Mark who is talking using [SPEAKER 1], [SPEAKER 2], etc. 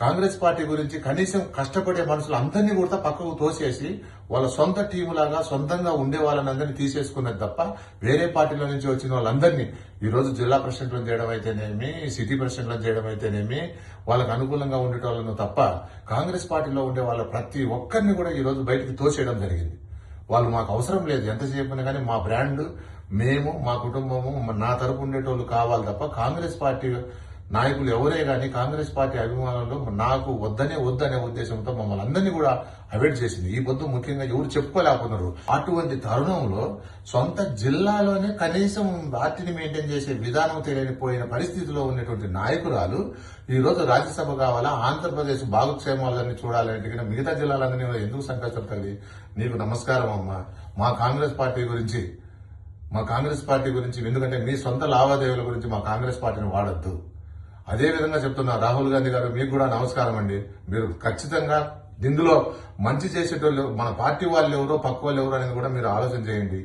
[SPEAKER 1] Congress party గురించి కనీసం కష్టపడే మనుషులు అందరినీ కూడా పక్కకు తోసేసి వాళ్ళ సొంత టీము లాగా సొంతంగా ఉండే వాళ్ళందరినీ తీసేసుకున్నది తప్ప వేరే పార్టీల నుంచి వచ్చిన వాళ్ళందరినీ ఈ రోజు జిల్లా ప్రెసిడెంట్లను చేయడం అయితేనేమి, సిటీ ప్రెసిడెంట్లను చేయడం అయితేనేమి, వాళ్ళకు అనుకూలంగా ఉండేటోళ్ళను తప్ప కాంగ్రెస్ పార్టీలో ఉండే వాళ్ళ ప్రతి ఒక్కరిని కూడా ఈ రోజు బయటికి తోసేయడం జరిగింది. వాళ్ళు మాకు అవసరం లేదు, ఎంత చెప్పినా కానీ మా బ్రాండ్, మేము, మా కుటుంబము, నా తరపు ఉండేటోళ్ళు కావాలి తప్ప కాంగ్రెస్ పార్టీ నాయకులు ఎవరే గాని కాంగ్రెస్ పార్టీ అభిమానులు నాకు వద్దనే ఉద్దేశంతో మమ్మల్ని అందరినీ కూడా అవాయిడ్ చేసింది. ఈ పొద్దు ముఖ్యంగా ఎవరు చెప్పుకోలేకపోతున్నారు. అటువంటి తరుణంలో సొంత జిల్లాలోనే కనీసం పార్టీని మెయింటైన్ చేసే విధానం తెలియనిపోయిన పరిస్థితిలో ఉన్నటువంటి నాయకురాలు ఈ రోజు రాజ్యసభ కావాలా, ఆంధ్రప్రదేశ్ బాగుక్షేమాలన్నీ చూడాలంటే మిగతా జిల్లాలన్నీ ఎందుకు సంకల్పం? నీకు నమస్కారం అమ్మా. మా కాంగ్రెస్ పార్టీ గురించి ఎందుకంటే మీ సొంత లావాదేవీల గురించి మా కాంగ్రెస్ పార్టీని వాడద్దు. అదే విధంగా చెప్తున్నా రాహుల్ గాంధీ గారు, మీకు కూడా నమస్కారం అండి. మీరు ఖచ్చితంగా ఇందులో మంచి చేసేటోళ్ళు మన పార్టీ వాళ్ళు ఎవరో పక్క వాళ్ళు ఎవరో అనేది కూడా మీరు ఆలోచన చేయండి.